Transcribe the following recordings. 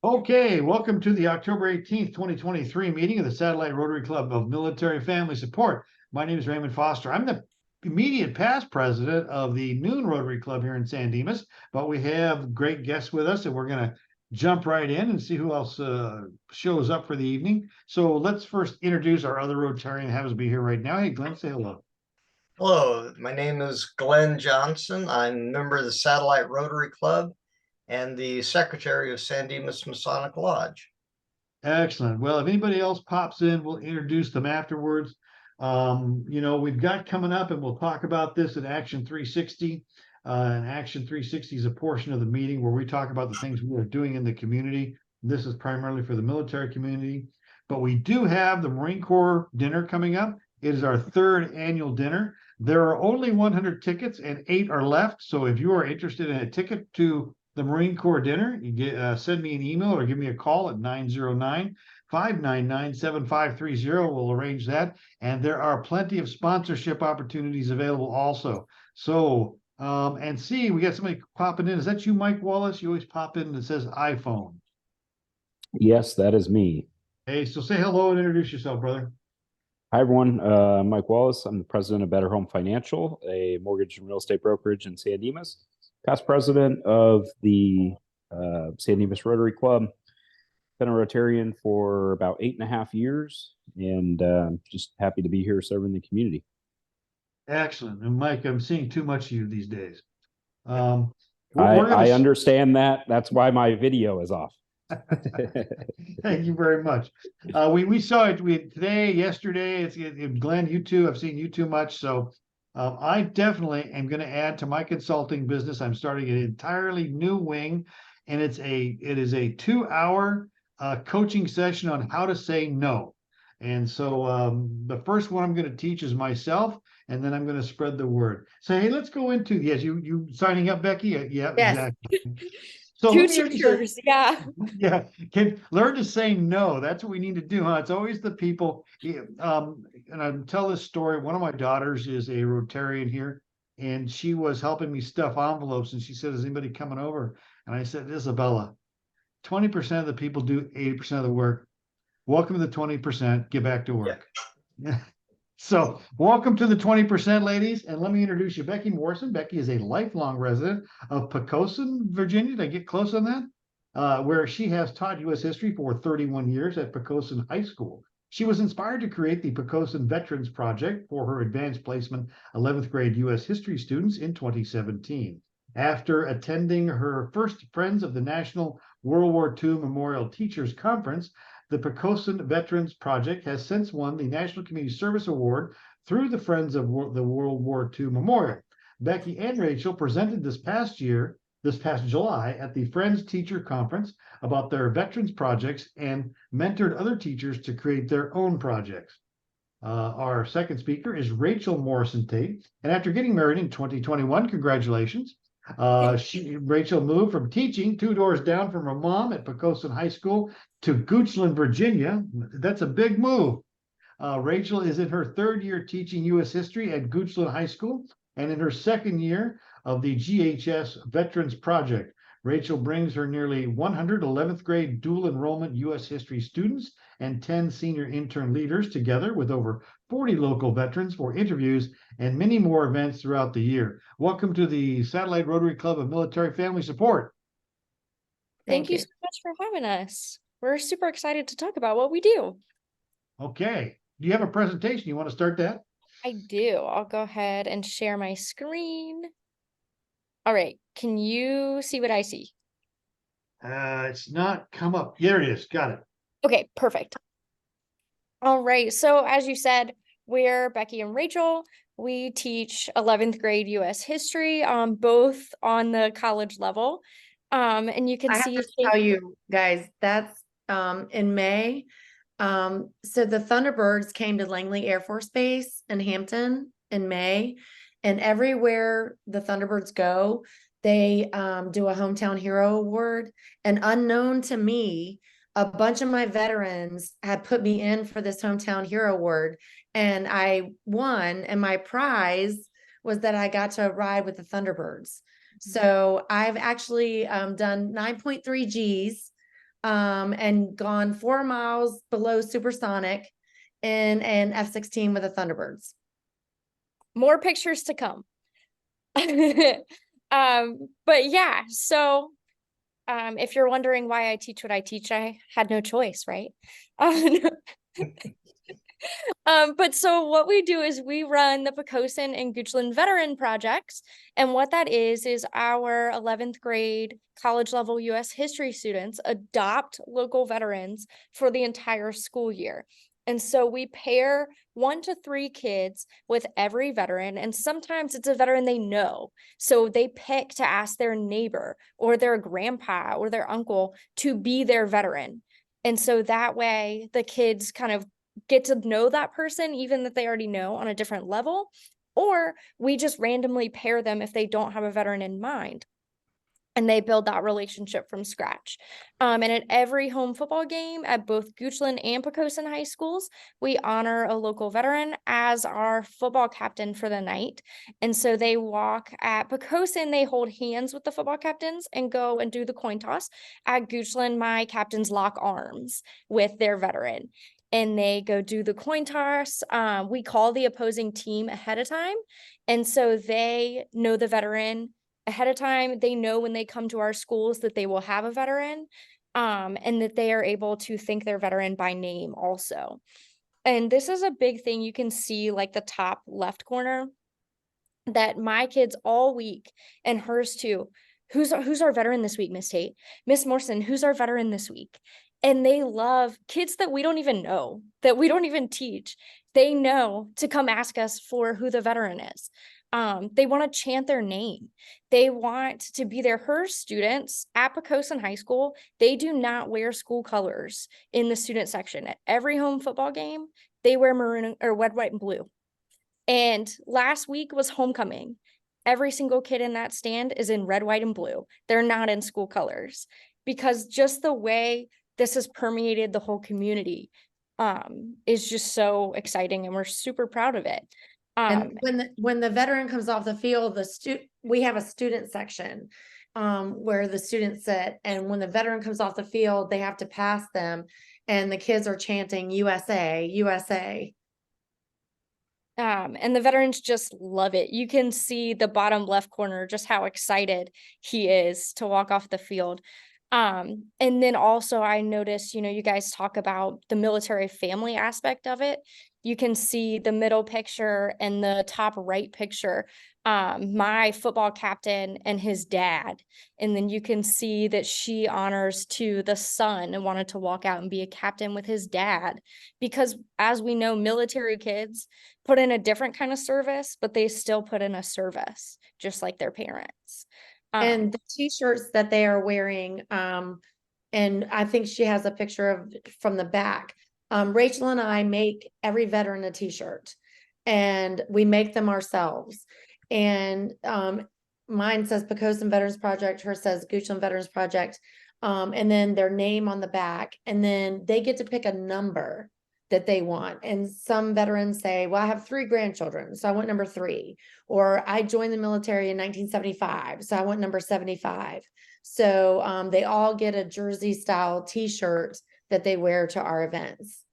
Okay, welcome to the October 18th, 2023 meeting of the Satellite Rotary Club of Military Family Support. My name is Raymond Foster. I'm the immediate past president of the Noon Rotary Club here in San Dimas, but we have great guests with us and we're going to jump right in and see who else shows up for the evening. So let's first introduce our other Rotarian who happens to be here right now. Hey, Glenn, say hello. Hello, my name is Glenn Johnson. I'm a member of the Satellite Rotary Club and the secretary of San Dimas Masonic Lodge. Excellent. Well, if anybody else pops in, we'll introduce them afterwards. We've got coming up, and we'll talk about this in Action 360. And Action 360 is a portion of the meeting where we talk about the things we are doing in the community. This is primarily for the military community, but we do have the Marine Corps dinner coming up. It is our third annual dinner. There are only 100 tickets and 8 are left. So if you are interested in a ticket to the Marine Corps dinner, you send me an email or give me a call at 909-599-7530. We'll arrange that. And there are plenty of sponsorship opportunities available also. So, and see, we got somebody popping in. Is that you, Mike Wallace? You always pop in and it says iPhone. Yes, that is me. Hey, so say hello and introduce yourself, brother. Hi, everyone. I'm Mike Wallace. I'm the president of Better Home Financial, a mortgage and real estate brokerage in San Dimas. Past president of the San Dimas Rotary Club. Been a Rotarian for about 8.5 years, and just happy to be here serving the community. Excellent. And Mike, I'm seeing too much of you these days. I understand that. That's why my video is off. Thank you very much. We saw it today, yesterday. Glenn, you too. I've seen you too much. So I definitely am going to add to my consulting business. I'm starting an entirely new wing, and it is a 2-hour coaching session on how to say no. And so the first one I'm going to teach is myself, and then I'm going to spread the word. So hey, let's go into you signing up, Becky? Yeah, yes. Exactly. So two teachers, yeah. Yeah, can learn to say no. That's what we need to do, huh? It's always the people. And I tell this story. One of my daughters is a Rotarian here, and she was helping me stuff envelopes, and she said, "Is anybody coming over?" And I said, "Isabella, 20% of the people do 80% of the work. Welcome to the 20%. Get back to work." Yeah. So welcome to the 20%, ladies. And let me introduce you, Becky Morrison. Becky is a lifelong resident of Poquoson, Virginia. Did I get close on that? Where she has taught U.S. history for 31 years at Poquoson High School. She was inspired to create the Poquoson Veterans Project for her advanced placement 11th grade U.S. history students in 2017. After attending her first Friends of the National World War II Memorial Teachers Conference, the Poquoson Veterans Project has since won the National Community Service Award through the Friends of the World War II Memorial. Becky and Rachel presented this past July, at the Friends Teacher Conference about their veterans projects and mentored other teachers to create their own projects. Our second speaker is Rachel Morrison Tate, and after getting married in 2021, congratulations. Rachel moved from teaching 2 doors down from her mom at Poquoson High School to Goochland, Virginia. That's a big move. Rachel is in her 3rd year teaching U.S. history at Goochland High School and in her 2nd year of the GHS Veterans Project. Rachel brings her nearly 100 11th grade dual enrollment U.S. history students and 10 senior intern leaders together with over 40 local veterans for interviews and many more events throughout the year. Welcome to the Satellite Rotary Club of Military Family Support. Thank you so much for having us. We're super excited to talk about what we do. Okay. Do you have a presentation? You want to start that? I do. I'll go ahead and share my screen. All right. Can you see what I see? It's not come up. There it is. Got it. Okay, perfect. All right. So as you said, we're Becky and Rachel. We teach 11th grade U.S. history, both on the college level. And you can see. I have to tell you guys, that's in May. So the Thunderbirds came to Langley Air Force Base in Hampton in May, and everywhere the Thunderbirds go, they do a Hometown Hero Award. And unknown to me, a bunch of my veterans had put me in for this Hometown Hero Award, and I won, and my prize was that I got to ride with the Thunderbirds. So I've actually done 9.3 Gs and gone 4 miles below supersonic in an F-16 with the Thunderbirds. More pictures to come. But yeah, so if you're wondering why I teach what I teach, I had no choice, right? But so what we do is we run the Poquoson and Goochland Veteran Projects. And what that is our 11th grade college level US history students adopt local veterans for the entire school year. And so we pair 1 to 3 kids with every veteran, and sometimes it's a veteran they know. So they pick to ask their neighbor or their grandpa or their uncle to be their veteran. And so that way the kids kind of get to know that person, even that they already know, on a different level, or we just randomly pair them if they don't have a veteran in mind. And they build that relationship from scratch. And at every home football game at both Goochland and Poquoson High Schools, we honor a local veteran as our football captain for the night. And so they walk at Poquoson, they hold hands with the football captains and go and do the coin toss. At Goochland, my captains lock arms with their veteran and they go do the coin toss. We call the opposing team ahead of time. And so they know the veteran ahead of time. They know when they come to our schools that they will have a veteran, and that they are able to thank their veteran by name also. And this is a big thing. You can see like the top left corner that my kids all week, and hers too. Who's our veteran this week, Miss Tate? Miss Morrison, who's our veteran this week? And they love kids that we don't even know, that we don't even teach. They know to come ask us for who the veteran is. They want to chant their name. They want to be there. Her students at Poquoson High School, they do not wear school colors in the student section. At every home football game, they wear maroon or red, white, and blue. And last week was homecoming. Every single kid in that stand is in red, white, and blue. They're not in school colors, because just the way this has permeated the whole community is just so exciting, and we're super proud of it. And when the veteran comes off the field, we have a student section where the students sit, and when the veteran comes off the field, they have to pass them, and the kids are chanting USA, USA. And the veterans just love it. You can see the bottom left corner, just how excited he is to walk off the field. And then also I noticed, you guys talk about the military family aspect of it. You can see the middle picture and the top right picture, my football captain and his dad. And then you can see that she honors to the son and wanted to walk out and be a captain with his dad, because as we know, military kids put in a different kind of service, but they still put in a service just like their parents. And the t-shirts that they are wearing, and I think she has a picture of from the back. Rachel and I make every veteran a t-shirt, and we make them ourselves. And mine says Poquoson Veterans Project, hers says Goochland Veterans Project, and then their name on the back, and then they get to pick a number that they want. And some veterans say, well, I have 3 grandchildren, so I want number 3. Or I joined the military in 1975, so I want number 75. So they all get a jersey style t-shirt that they wear to our events.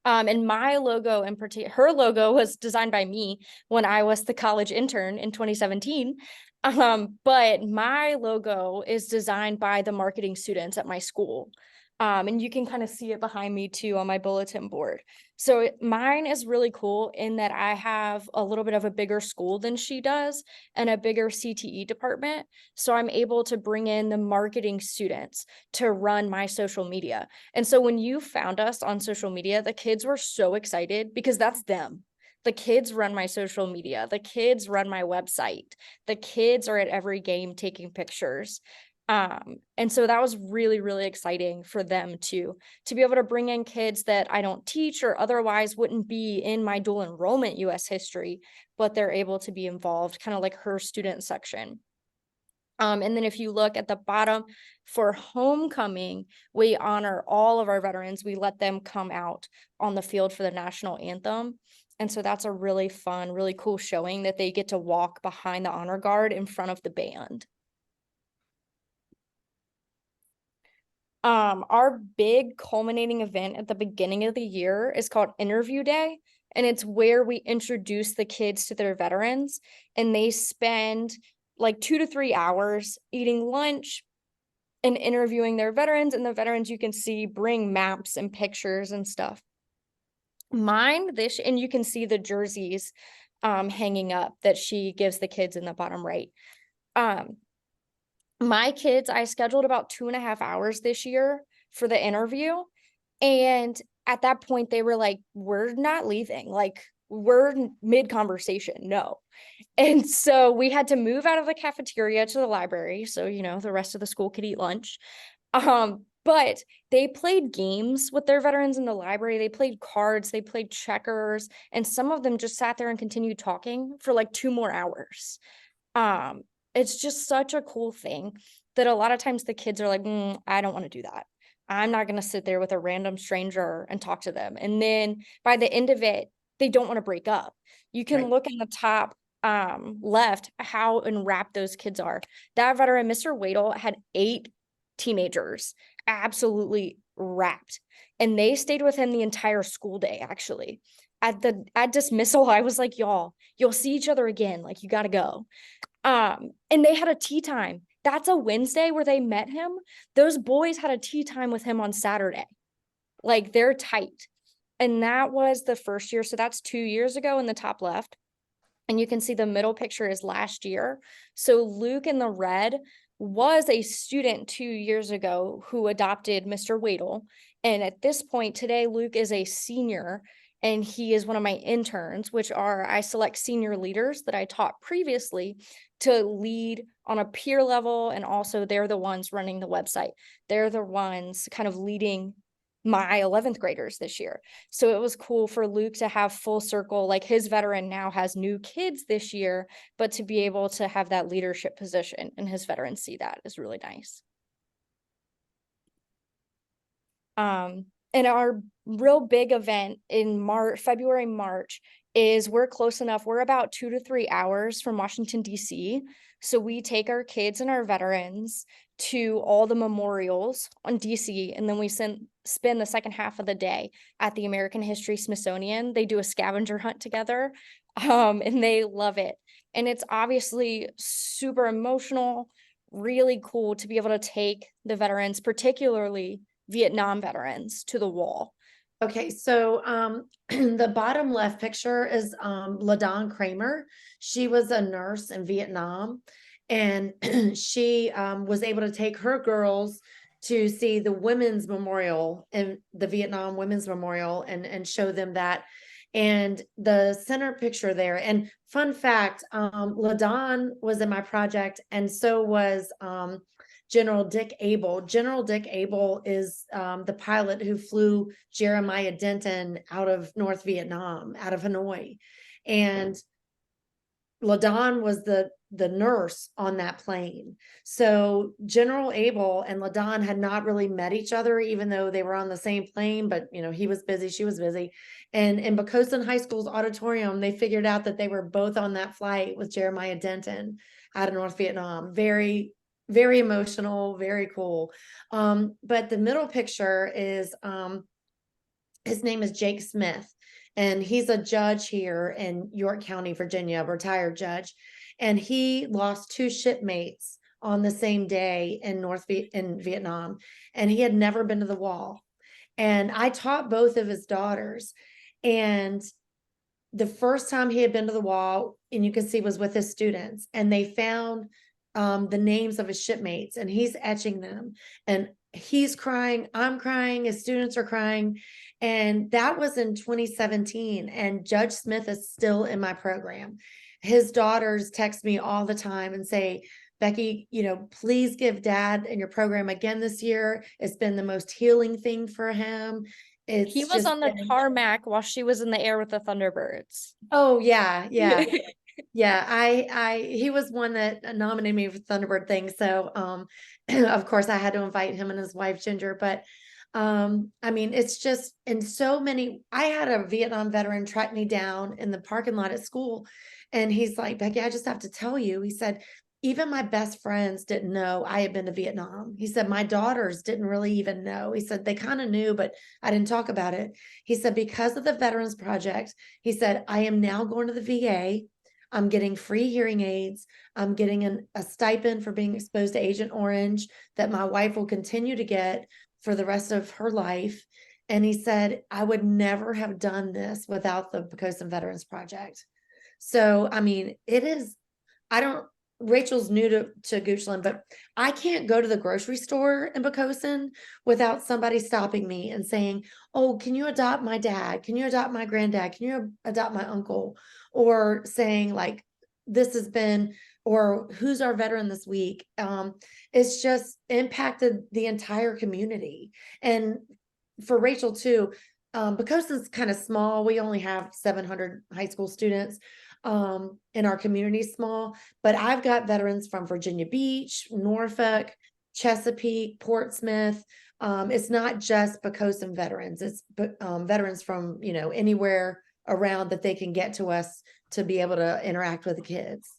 And my logo in particular, her logo was designed by me when I was the college intern in 2017. But my logo is designed by the marketing students at my school. And you can kind of see it behind me too on my bulletin board. So mine is really cool in that I have a little bit of a bigger school than she does and a bigger CTE department. So I'm able to bring in the marketing students to run my social media. And so when you found us on social media, the kids were so excited because that's them. The kids run my social media. The kids run my website. The kids are at every game taking pictures. And so that was really, really exciting for them to be able to bring in kids that I don't teach or otherwise wouldn't be in my dual enrollment US history, but they're able to be involved, kind of like her student section. And then if you look at the bottom for homecoming, we honor all of our veterans. We let them come out on the field for the national anthem. And so that's a really fun, really cool showing that they get to walk behind the honor guard in front of the band. Our big culminating event at the beginning of the year is called Interview Day, and it's where we introduce the kids to their veterans, and they spend like 2 to 3 hours eating lunch and interviewing their veterans, and the veterans, you can see, bring maps and pictures and stuff. And you can see the jerseys hanging up that she gives the kids in the bottom right. My kids, I scheduled about 2.5 hours this year for the interview. And at that point, they were like, we're not leaving. Like, we're mid conversation. No. And so we had to move out of the cafeteria to the library. So, the rest of the school could eat lunch. But they played games with their veterans in the library. They played cards, they played checkers, and some of them just sat there and continued talking for like 2 more hours. It's just such a cool thing that a lot of times the kids are like, I don't want to do that. I'm not going to sit there with a random stranger and talk to them. And then by the end of it, they don't want to break up. You can look in the top left how enwrapped those kids are. That veteran, Mr. Wadle, had 8 teenagers absolutely wrapped, and they stayed with him the entire school day. Actually, at dismissal, I was like, you'll see each other again, like, you got to go. And they had a tea time. That's a Wednesday where they met him. Those boys had a tea time with him on Saturday. Like, they're tight. And that was the first year. So that's 2 years ago in the top left. And you can see the middle picture is last year. So Luke in the red was a student 2 years ago who adopted Mr. Wadle. And at this point today, Luke is a senior, and he is one of my interns, which I select senior leaders that I taught previously to lead on a peer level. And also they're the ones running the website. They're the ones kind of leading my 11th graders this year. So it was cool for Luke to have full circle, like his veteran now has new kids this year, but to be able to have that leadership position and his veterans see that is really nice. And our real big event in February, March is we're close enough. We're about 2 to 3 hours from Washington, D.C. So we take our kids and our veterans to all the memorials on DC, and then we spend the second half of the day at the American History Smithsonian. They do a scavenger hunt together, and they love it. And it's obviously super emotional, really cool to be able to take the veterans, particularly Vietnam veterans, to the wall. Okay, so the bottom left picture is LaDon Kramer. She was a nurse in Vietnam, and she was able to take her girls to see the women's memorial and the Vietnam Women's Memorial and show them that. And the center picture there, and fun fact, LaDon was in my project, and so was General Dick Abel. General Dick Abel is the pilot who flew Jeremiah Denton out of North Vietnam, out of Hanoi. And LaDon was the nurse on that plane. So General Abel and LaDon had not really met each other, even though they were on the same plane, but he was busy, she was busy. And in Poquoson High School's auditorium, they figured out that they were both on that flight with Jeremiah Denton out of North Vietnam. Very, very emotional, very cool. But the middle picture is, his name is Jake Smith, and he's a judge here in York County, Virginia, a retired judge. And he lost 2 shipmates on the same day in Vietnam, and he had never been to the wall. And I taught both of his daughters, and the first time he had been to the wall, and you can see, was with his students, and they found the names of his shipmates, and he's etching them, and he's crying, I'm crying, his students are crying. And that was in 2017, and Judge Smith is still in my program. His daughters text me all the time and say, Becky, please give Dad in your program again this year. It's been the most healing thing for him. He was on the tarmac while she was in the air with the Thunderbirds. Oh, yeah. Yeah, he was one that nominated me for Thunderbird thing. So, of course, I had to invite him and his wife, Ginger. But, it's just in so many. I had a Vietnam veteran track me down in the parking lot at school. And he's like, Becky, I just have to tell you, he said, even my best friends didn't know I had been to Vietnam. He said, my daughters didn't really even know. He said, they kind of knew, but I didn't talk about it. He said, because of the Veterans Project, he said, I am now going to the VA. I'm getting free hearing aids. I'm getting a stipend for being exposed to Agent Orange that my wife will continue to get for the rest of her life. And he said, I would never have done this without the Poquoson Veterans Project. So, I mean, it is, Rachel's new to Goochland, but I can't go to the grocery store in Poquoson without somebody stopping me and saying, oh, can you adopt my dad? Can you adopt my granddad? Can you adopt my uncle? Or saying like, this has been, or who's our veteran this week? It's just impacted the entire community. And for Rachel too, Poquoson's kind of small. We only have 700 high school students. And our community is small, but I've got veterans from Virginia Beach, Norfolk, Chesapeake, Portsmouth. It's not just Poquoson veterans, it's veterans from, you know, anywhere around that they can get to us to be able to interact with the kids.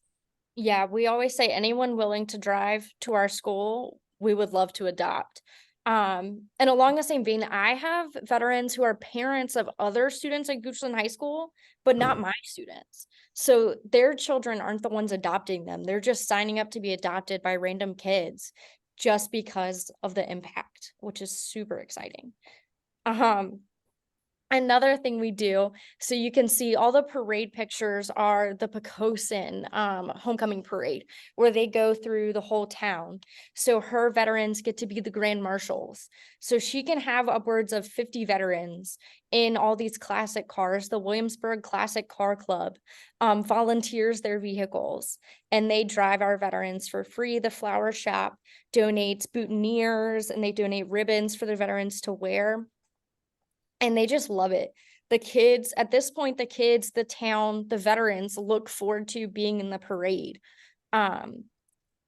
Yeah, we always say anyone willing to drive to our school, we would love to adopt. And along the same vein, I have veterans who are parents of other students at Goochland High School, but not my students. So their children aren't the ones adopting them. They're just signing up to be adopted by random kids just because of the impact, which is super exciting. Another thing we do, so you can see all the parade pictures are the Poquoson homecoming parade, where they go through the whole town. So her veterans get to be the grand marshals. So she can have upwards of 50 veterans in all these classic cars. The Williamsburg Classic Car Club volunteers their vehicles, and they drive our veterans for free. The flower shop donates boutonnieres, and they donate ribbons for the veterans to wear. And they just love it. The kids, at this point, the kids, the town, the veterans look forward to being in the parade. And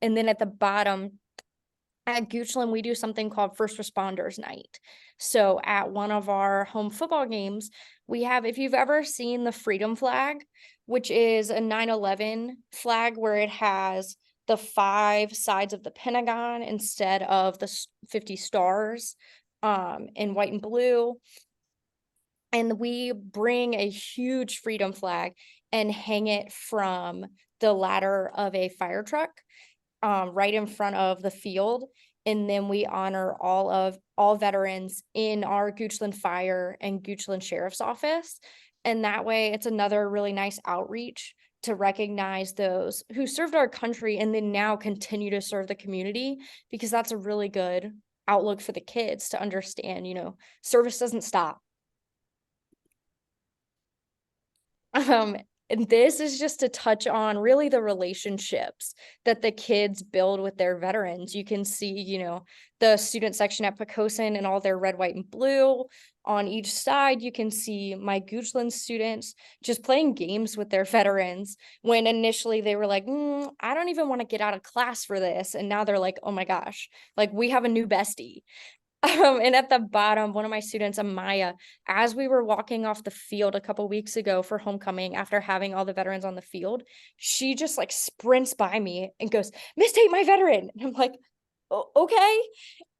then at the bottom, at Goochland, we do something called First Responders Night. So at one of our home football games, we have, if you've ever seen the Freedom Flag, which is a 9/11 flag where it has the 5 sides of the Pentagon instead of the 50 stars in white and blue. And we bring a huge freedom flag and hang it from the ladder of a fire truck right in front of the field. And then we honor all veterans in our Goochland Fire and Goochland Sheriff's Office. And that way it's another really nice outreach to recognize those who served our country and then now continue to serve the community, because that's a really good outlook for the kids to understand, you know, service doesn't stop. And this is just to touch on really the relationships that the kids build with their veterans. You can see, you know, the student section at Poquoson and all their red, white, and blue. On each side, you can see my Goochland students just playing games with their veterans when initially they were like, I don't even want to get out of class for this. And now they're like, oh my gosh, like we have a new bestie. And at the bottom, one of my students, Amaya, as we were walking off the field a couple weeks ago for homecoming, after having all the veterans on the field, she just like sprints by me and goes, Miss Tate, my veteran. And I'm like, okay.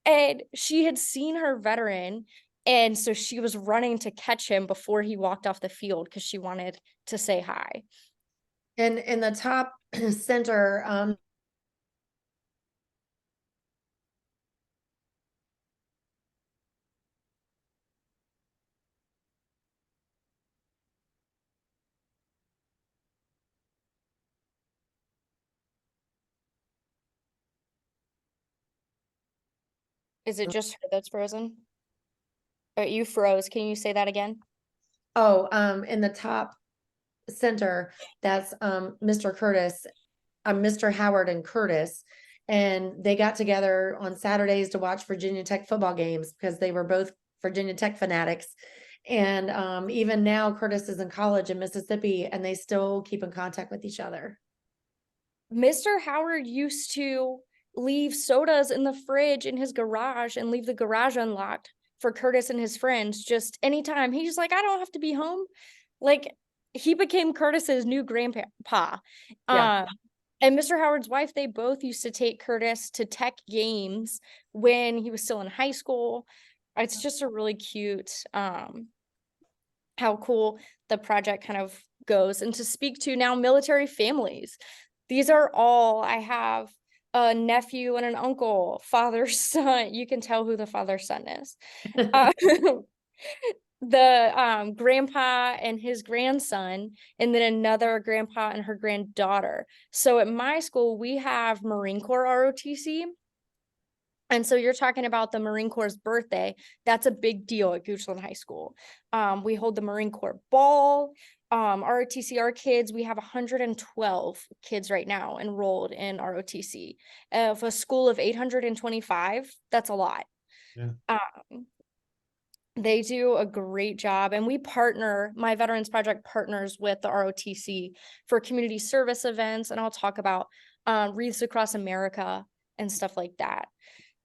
And she had seen her veteran. And so she was running to catch him before he walked off the field because she wanted to say hi. And in the top center, Is it just her that's frozen? Or you froze. Can you say that again? in the top center, that's Mr. Curtis, Mr. Howard and Curtis. And they got together on Saturdays to watch Virginia Tech football games because they were both Virginia Tech fanatics. And even now, Curtis is in college in Mississippi, and they still keep in contact with each other. Mr. Howard used to leave sodas in the fridge in his garage and leave the garage unlocked for Curtis and his friends just anytime. He's just like, I don't have to be home. Like, he became Curtis's new grandpa. Yeah. And Mr. Howard's wife, they both used to take Curtis to tech games when he was still in high school. It's just a really cute, how cool the project kind of goes. And to speak to now military families, these are all, I have a nephew and an uncle, father, son. You can tell who the father, son is. The grandpa and his grandson, and then another grandpa and her granddaughter. So at my school, we have Marine Corps ROTC. And so you're talking about the Marine Corps' birthday. That's a big deal at Goochland High School. We hold the Marine Corps ball. ROTC, our kids, we have 112 kids right now enrolled in ROTC. Of a school of 825, that's a lot. Yeah. They do a great job, and we partner, my Veterans Project partners with the ROTC for community service events, and I'll talk about Wreaths Across America and stuff like that.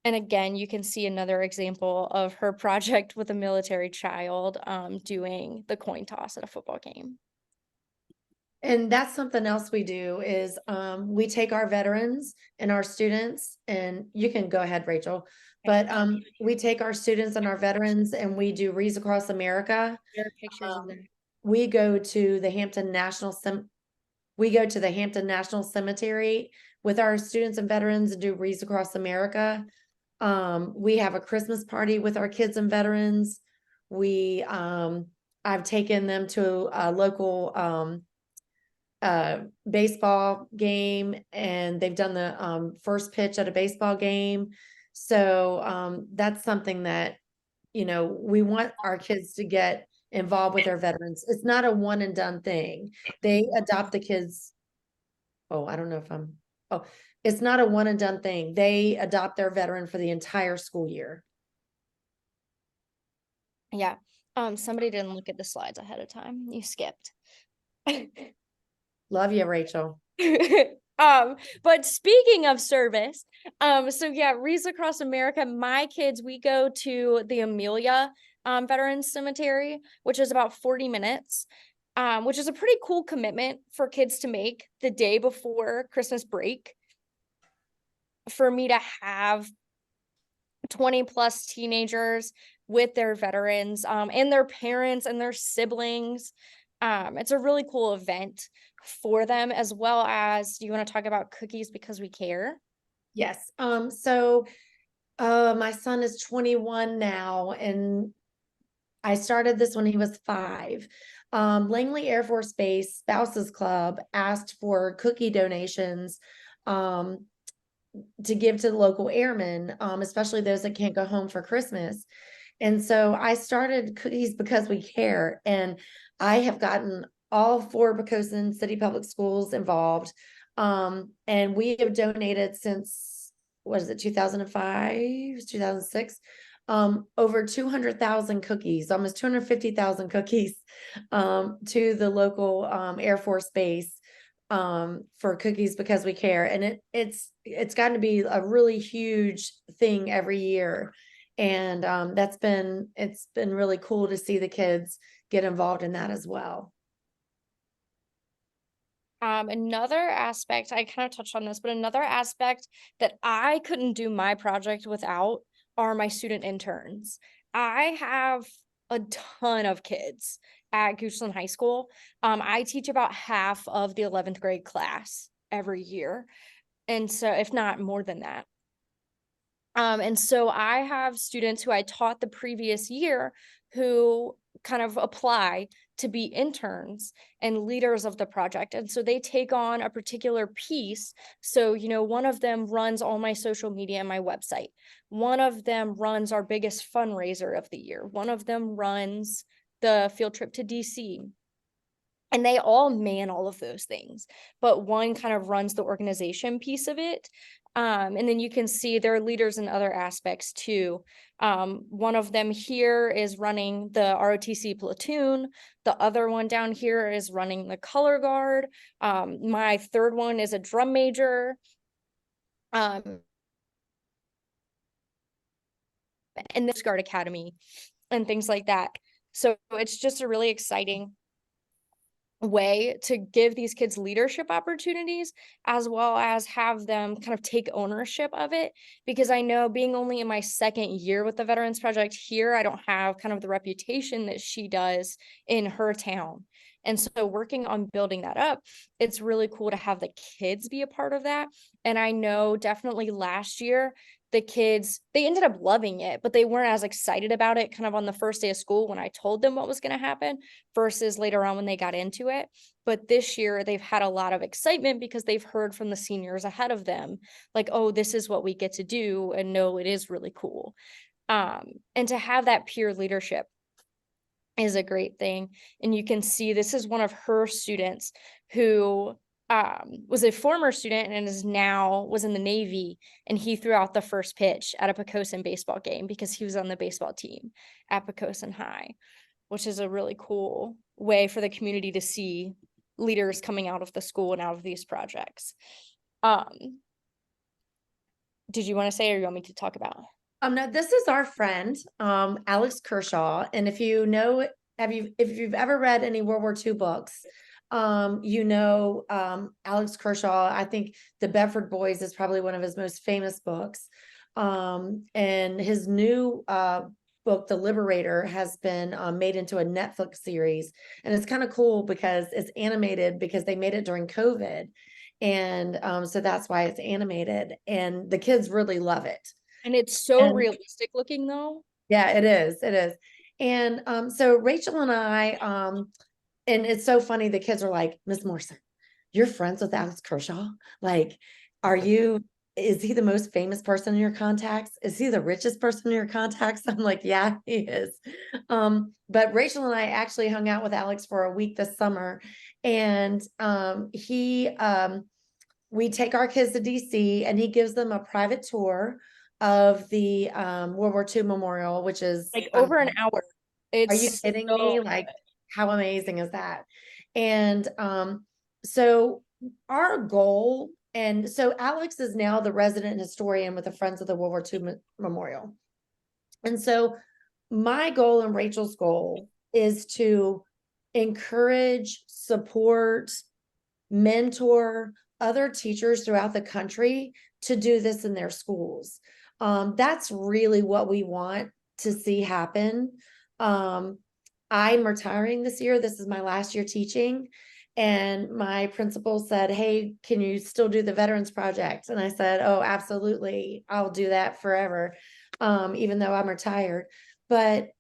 And again, you can see another example of her project with a military child doing the coin toss at a football game. And that's something else we do is we take our veterans and our students, and you can go ahead, Rachel, but we take our students and our veterans and we do Wreaths Across America. There are pictures of them. We go to the Hampton National Cemetery with our students and veterans and do Wreaths Across America. We have a Christmas party with our kids and veterans. I've taken them to a local baseball game, and they've done the first pitch at a baseball game. So that's something that, we want our kids to get involved with their veterans. It's not a one and done thing. They adopt the kids. It's not a one and done thing. They adopt their veteran for the entire school year. Yeah. Somebody didn't look at the slides ahead of time. You skipped. Love you, Rachel. But speaking of service, so yeah, Wreaths Across America, my kids, we go to the Amelia Veterans Cemetery, which is about 40 minutes, which is a pretty cool commitment for kids to make the day before Christmas break. For me to have 20 plus teenagers with their veterans and their parents and their siblings. It's a really cool event for them, as well as, do you want to talk about Cookies Because We Care? Yes. So my son is 21 now, and I started this when he was 5. Langley Air Force Base Spouses Club asked for cookie donations to give to the local airmen, especially those that can't go home for Christmas. And so I started Cookies Because We Care, and I have gotten all 4 Poquoson City Public Schools involved. And we have donated since, 2005, 2006, over 200,000 cookies, almost 250,000 cookies, to the local Air Force Base for Cookies Because We Care. And it's gotten to be a really huge thing every year. And it's been really cool to see the kids get involved in that as well. Another aspect, I kind of touched on this, but another aspect that I couldn't do my project without are my student interns. I have a ton of kids at Goochland High School. I teach about half of the 11th grade class every year. And so, if not more than that. And so I have students who I taught the previous year who kind of apply to be interns and leaders of the project. And so they take on a particular piece. So, one of them runs all my social media and my website. One of them runs our biggest fundraiser of the year. One of them runs the field trip to DC. And they all man all of those things, but one kind of runs the organization piece of it. And then you can see they're leaders in other aspects too. One of them here is running the ROTC platoon. The other one down here is running the color guard. My third one is a drum major. And this guard academy and things like that. So it's just a really exciting way to give these kids leadership opportunities, as well as have them kind of take ownership of it. Because I know, being only in my second year with the Veterans Project here, I don't have kind of the reputation that she does in her town. And so working on building that up, it's really cool to have the kids be a part of that. And I know definitely last year, the kids, they ended up loving it, but they weren't as excited about it kind of on the first day of school when I told them what was going to happen versus later on when they got into it. But this year they've had a lot of excitement because they've heard from the seniors ahead of them, like, oh, this is what we get to do. And no, it is really cool. And to have that peer leadership is a great thing. And you can see this is one of her students who was a former student and was in the Navy, and he threw out the first pitch at a Poquoson baseball game because he was on the baseball team at Poquoson High, which is a really cool way for the community to see leaders coming out of the school and out of these projects. Did you want to say, or you want me to talk about? No, this is our friend, Alex Kershaw. And if you know, if you've ever read any World War II books, Alex Kershaw, I think The Bedford Boys is probably one of his most famous books. And his new book, The Liberator, has been made into a Netflix series. And it's kind of cool because it's animated, because they made it during COVID. And so that's why it's animated. And the kids really love it. And it's so realistic looking, though. Yeah, it is. It is. And so Rachel and I, and it's so funny, the kids are like, Miss Morrison, you're friends with Alex Kershaw? Like, is he the most famous person in your contacts? Is he the richest person in your contacts? I'm like, yeah, he is. But Rachel and I actually hung out with Alex for a week this summer. And we take our kids to DC, and he gives them a private tour of the World War II Memorial, which is like over an hour. Are you kidding me? Like, how amazing is that? And so our goal, and so Alex is now the resident historian with the Friends of the World War II Memorial. And so my goal and Rachel's goal is to encourage, support, mentor other teachers throughout the country to do this in their schools. That's really what we want to see happen. I'm retiring this year. This is my last year teaching. And my principal said, hey, can you still do the Veterans Project? And I said, oh, absolutely. I'll do that forever, even though I'm retired. But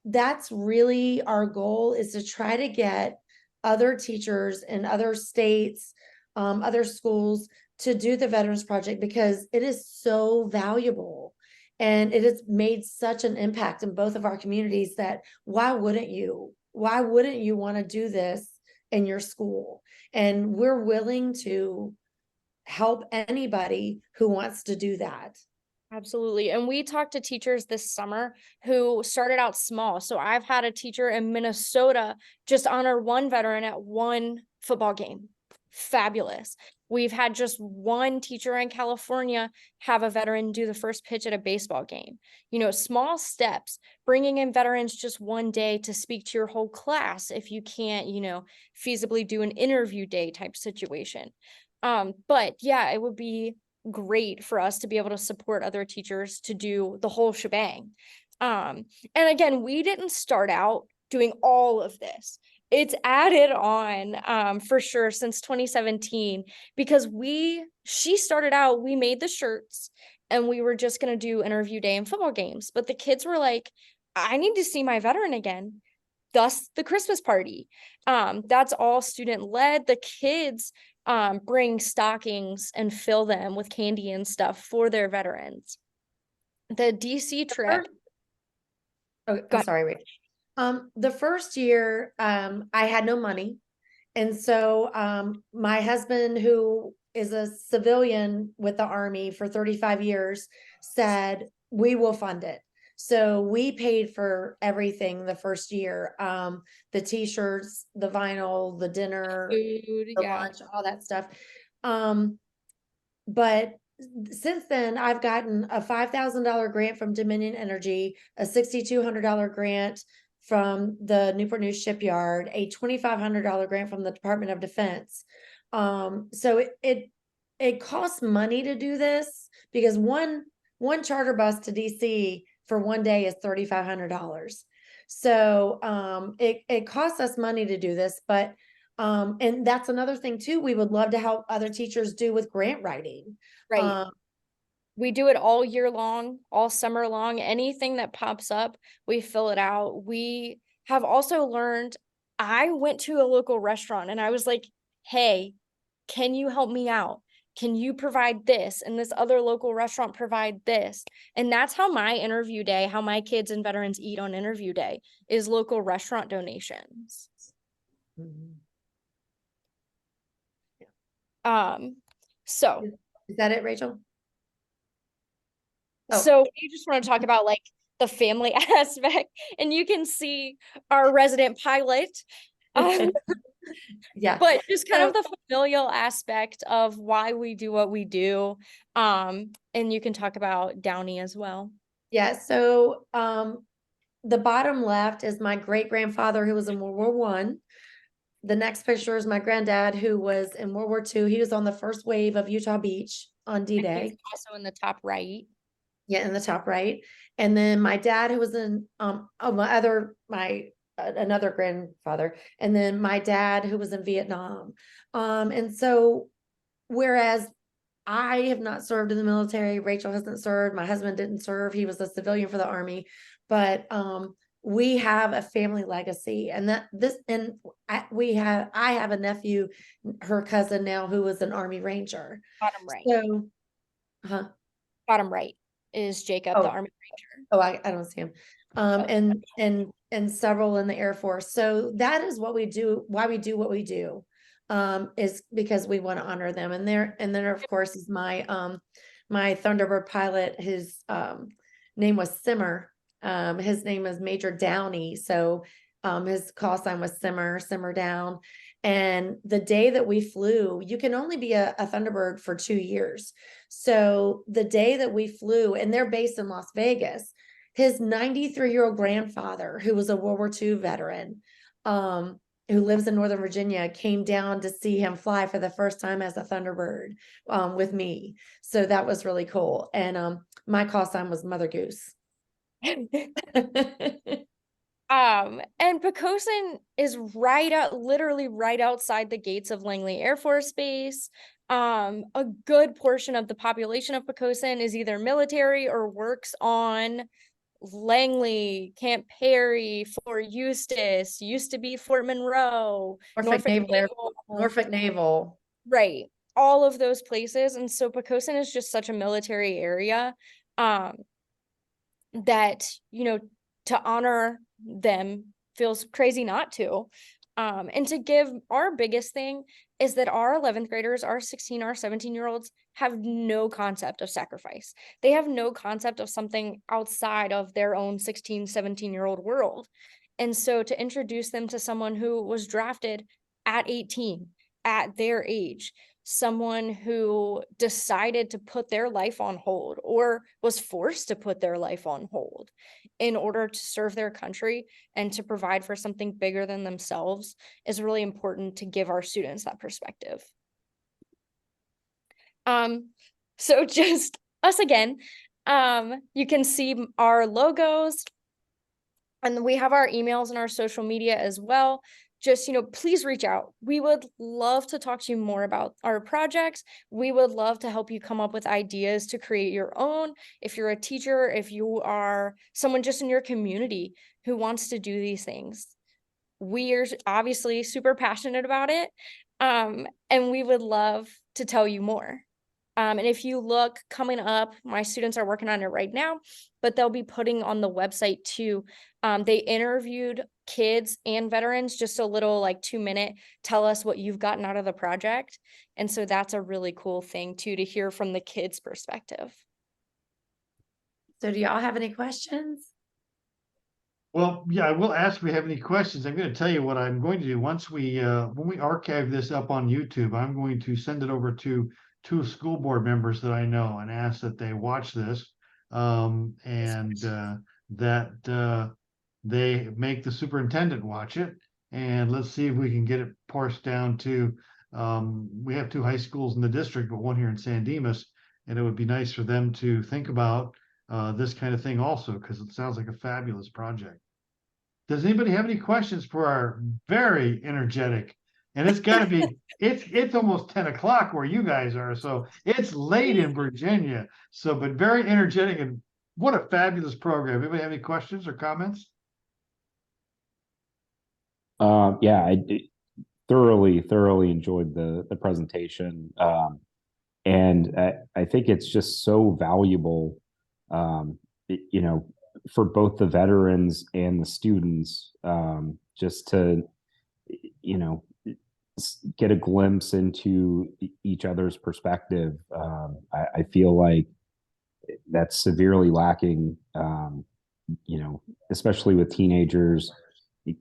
that's really our goal, is to try to get other teachers in other states, other schools, to do the Veterans Project, because it is so valuable. And it has made such an impact in both of our communities that why wouldn't you want to do this in your school? And we're willing to help anybody who wants to do that. Absolutely. And we talked to teachers this summer who started out small. So I've had a teacher in Minnesota just honor one veteran at one football game. Fabulous. We've had just one teacher in California have a veteran do the first pitch at a baseball game. Small steps, bringing in veterans just one day to speak to your whole class if you can't, feasibly do an interview day type situation. But yeah, it would be great for us to be able to support other teachers to do the whole shebang. And again, we didn't start out doing all of this. It's added on for sure since 2017, because she started out, we made the shirts and we were just going to do interview day and football games. But the kids were like, I need to see my veteran again. Thus the Christmas party. That's all student led. The kids bring stockings and fill them with candy and stuff for their veterans. The DC trip. Oh, I'm sorry, Rachel. The first year, I had no money. And so my husband, who is a civilian with the Army for 35 years, said, we will fund it. So we paid for everything the first year, the t-shirts, the vinyl, the dinner, Food, the lunch, all that stuff. But since then, I've gotten a $5,000 grant from Dominion Energy, a $6,200 grant from the Newport News Shipyard, a $2,500 grant from the Department of Defense. So it costs money to do this because one charter bus to DC for one day is $3,500. So it costs us money to do this, but and that's another thing too. We would love to help other teachers do with grant writing. Right. We do it all year long, all summer long. Anything that pops up, we fill it out. We have also learned, I went to a local restaurant and I was like, hey, can you help me out? Can you provide this? And this other local restaurant provide this. And that's how my interview day, how my kids and veterans eat on interview day, is local restaurant donations. So Is that it, Rachel? Oh. So we just want to talk about like the family aspect, and you can see our resident pilot. Yeah. But just kind of the familial aspect of why we do what we do. And you can talk about Downey as well. Yeah. So the bottom left is my great grandfather who was in World War One. The next picture is my granddad who was in World War II. He was on the first wave of Utah Beach on D-Day. Also in the top right. Yeah, in the top right. And then my dad who was in another grandfather, and then my dad who was in Vietnam. And so whereas I have not served in the military, Rachel hasn't served, my husband didn't serve, he was a civilian for the Army, but we have a family legacy, and I have a nephew, her cousin now, who was an Army Ranger. Bottom right. So bottom right is Jacob, the Army Ranger. Oh, I don't see him. And several in the Air Force. So that is what we do, why we do what we do, is because we want to honor them. And then of course is my Thunderbird pilot, his name was Simmer. His name is Major Downey. So his call sign was Simmer Down. And the day that we flew, you can only be a Thunderbird for 2 years. So the day that we flew, and they're based in Las Vegas, his 93-year-old grandfather, who was a World War II veteran, who lives in Northern Virginia, came down to see him fly for the first time as a Thunderbird with me. So that was really cool. And my call sign was Mother Goose. And Poquoson is literally right outside the gates of Langley Air Force Base. A good portion of the population of Poquoson is either military or works on Langley, Camp Perry, Fort Eustis, used to be Fort Monroe, Norfolk Naval. Right. All of those places. And so Poquoson is just such a military area, that, to honor them feels crazy not to. And to give, our biggest thing is that our 11th graders, our 16, our 17-year-olds have no concept of sacrifice. They have no concept of something outside of their own 16, 17-year-old world. And so to introduce them to someone who was drafted at 18, at their age, someone who decided to put their life on hold or was forced to put their life on hold in order to serve their country and to provide for something bigger than themselves is really important to give our students that perspective. So just us again, you can see our logos, and we have our emails and our social media as well. Just, please reach out. We would love to talk to you more about our projects. We would love to help you come up with ideas to create your own. If you're a teacher, if you are someone just in your community who wants to do these things, we are obviously super passionate about it. And we would love to tell you more. And if you look coming up, my students are working on it right now, but they'll be putting on the website too. They interviewed kids and veterans, just a little 2-minute, tell us what you've gotten out of the project. And so that's a really cool thing too, to hear from the kids' perspective. So do y'all have any questions? Well, yeah, I will ask if we have any questions. I'm going to tell you what I'm going to do. Once when we archive this up on YouTube, I'm going to send it over to 2 school board members that I know and ask that they watch this, and that they make the superintendent watch it. And let's see if we can get it parsed down to, we have 2 high schools in the district, but one here in San Dimas. And it would be nice for them to think about this kind of thing also, because it sounds like a fabulous project. Does anybody have any questions for our very energetic? And it's got to be, it's almost 10 o'clock where you guys are, so it's late in Virginia. So, but very energetic, and what a fabulous program. Anybody have any questions or comments? Yeah, thoroughly enjoyed the presentation. And I think it's just so valuable, you know, for both the veterans and the students, just to, you know, get a glimpse into each other's perspective. I feel like that's severely lacking, you know, especially with teenagers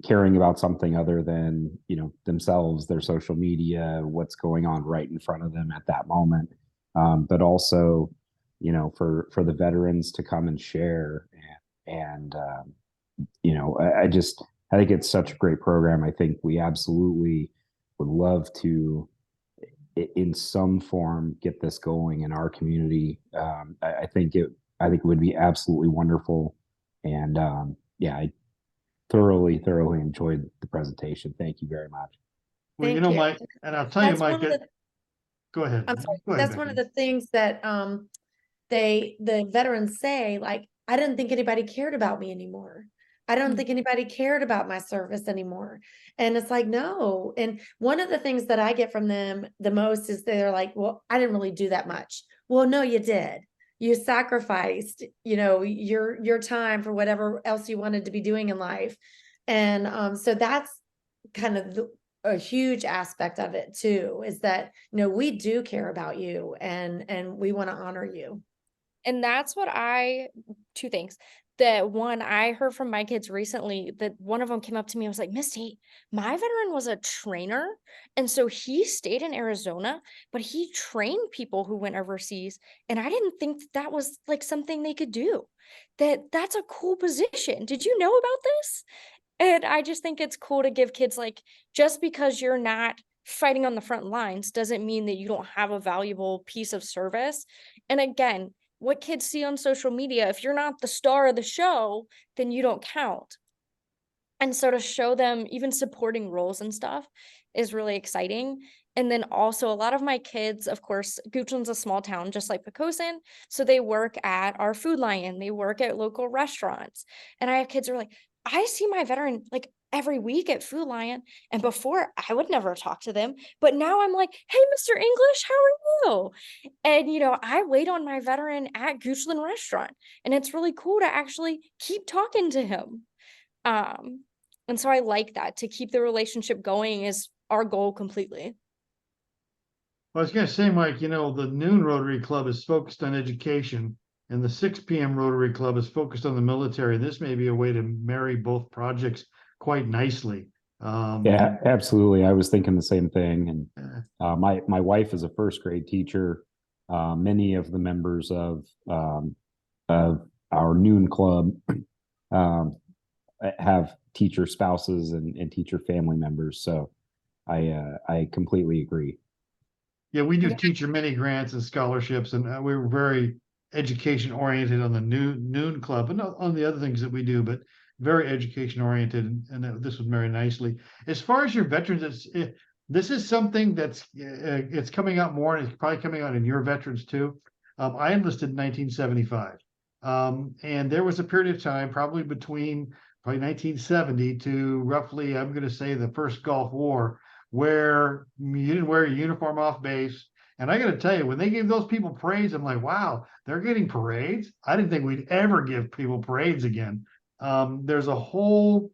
caring about something other than, you know, themselves, their social media, what's going on right in front of them at that moment. But also, you know, for the veterans to come and share, and you know, I think it's such a great program. I think we absolutely would love to, in some form, get this going in our community. I think it would be absolutely wonderful. And yeah, I thoroughly enjoyed the presentation. Thank you very much. Well, you Thank know, you. Mike, and I'll tell you, That's one Mike, of the, go ahead. I'm sorry, Go ahead, that's one of Becky. the things that the veterans say, like, I didn't think anybody cared about me anymore. I don't think anybody cared about my service anymore. And it's like, no. And one of the things that I get from them the most is they're like, well, I didn't really do that much. Well, no, you did. You sacrificed, you know, your time for whatever else you wanted to be doing in life. And so that's kind of a huge aspect of it too, is that, you know, we do care about you, and we want to honor you. And that's what two things. That one, I heard from my kids recently that one of them came up to me and was like, Miss Tate, my veteran was a trainer. And so he stayed in Arizona, but he trained people who went overseas. And I didn't think that was like something they could do. That's a cool position. Did you know about this? And I just think it's cool to give kids, like, just because you're not fighting on the front lines doesn't mean that you don't have a valuable piece of service. And again, what kids see on social media, if you're not the star of the show, then you don't count. And so to show them even supporting roles and stuff is really exciting. And then also a lot of my kids, of course, Goochland's a small town, just like Poquoson. So they work at our Food Lion, they work at local restaurants. And I have kids who are like, I see my veteran like every week at Food Lion. And before I would never talk to them. But now I'm like, hey, Mr. English, how are you? And, you know, I wait on my veteran at Goochland restaurant. And it's really cool to actually keep talking to him. And so I like that. To keep the relationship going is our goal completely. Well, I was going to say, Mike, you know, the noon Rotary Club is focused on education, and the 6 p.m. Rotary Club is focused on the military. This may be a way to marry both projects quite nicely. Yeah, absolutely. I was thinking the same thing. Yeah. And my wife is a first grade teacher. Many of the members of our noon club have teacher spouses and teacher family members. So I completely agree. Yeah, we do teacher mini grants and scholarships, and we were very education oriented on the noon club, and on the other things that we do, but very education oriented, and this would marry nicely. As far as your veterans, this is something that's it's coming out more, and it's probably coming out in your veterans too. I enlisted in 1975, and there was a period of time, probably between 1970 to roughly, I'm going to say, the first Gulf War, where you didn't wear your uniform off base. And I got to tell you, when they gave those people parades, I'm like, wow, they're getting parades. I didn't think we'd ever give people parades again. There's a whole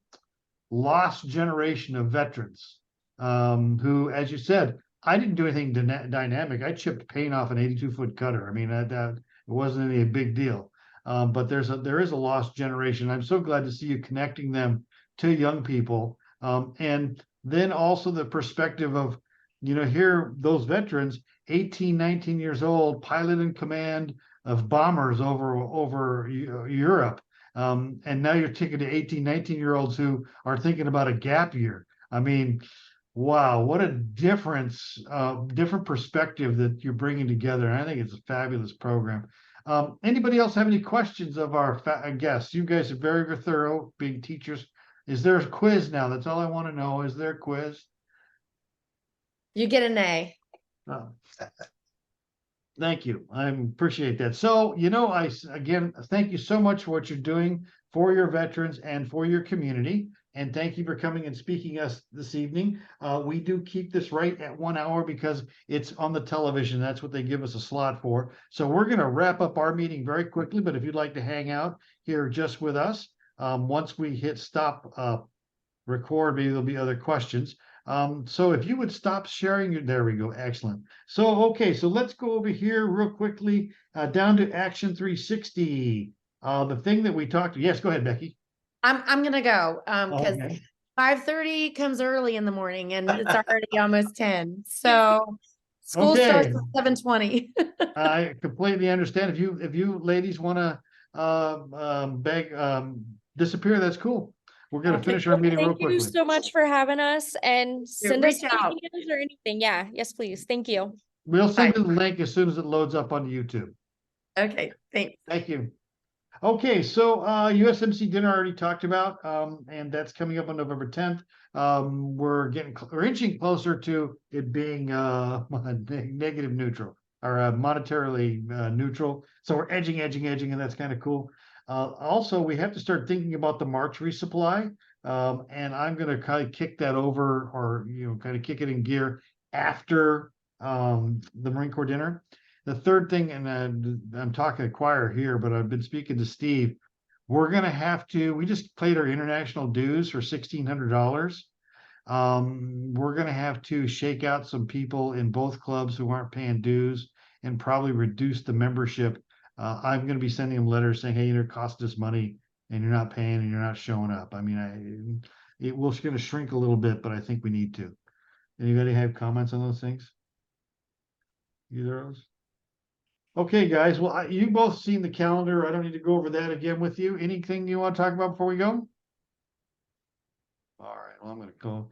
lost generation of veterans who, as you said, I didn't do anything dynamic. I chipped paint off an 82-foot cutter. I mean, that it wasn't any big deal. But there is a lost generation. I'm so glad to see you connecting them to young people. And then also the perspective of, you know, here, those veterans, 18, 19 years old, pilot in command of bombers over Europe. And now you're taking to 18, 19-year-olds who are thinking about a gap year. I mean, wow, what a difference, different perspective that you're bringing together. And I think it's a fabulous program. Anybody else have any questions of our guests? You guys are very, very thorough, being teachers. Is there a quiz now? That's all I want to know. Is there a quiz? You get an A. Oh. Thank you. I appreciate that. So, you know, again, thank you so much for what you're doing for your veterans and for your community. And thank you for coming and speaking us this evening. We do keep this right at 1 hour because it's on the television. That's what they give us a slot for. So we're going to wrap up our meeting very quickly. But if you'd like to hang out here just with us, once we hit stop record, maybe there'll be other questions. So if you would stop sharing your, there we go. Excellent. So, okay, so let's go over here real quickly, down to Action 360. The thing that we talked to, yes, go ahead, Becky. I'm gonna go because Okay. 5:30 comes early in the morning and it's already almost 10. So school starts Okay. at 7:20. I completely understand. If you ladies want to disappear, that's cool. We're going to Okay. finish our meeting real Thank you quickly. so much for having us and send us reach out. ideas or anything. Yeah, yes, please. Thank you. We'll send Bye. you the link as soon as it loads up on YouTube. Okay, thanks. Thank you. Okay, so USMC dinner I already talked about, and that's coming up on November 10th. We're inching closer to it being negative neutral or monetarily neutral. So we're edging, and that's kind of cool. Also, we have to start thinking about the March resupply, and I'm going to kind of kick that over, or kind of kick it in gear after the Marine Corps dinner. The third thing, and I'm talking to choir here, but I've been speaking to Steve. We're going to have to. We just paid our international dues for $1,600. We're going to have to shake out some people in both clubs who aren't paying dues and probably reduce the membership. I'm going to be sending them letters saying, hey, it cost us money and you're not paying and you're not showing up. I mean, it will going to shrink a little bit, but I think we need to. Anybody have comments on those things? Either of those? Okay, guys. Well, you both seen the calendar. I don't need to go over that again with you. Anything you want to talk about before we go? All right. Well, I'm going to go.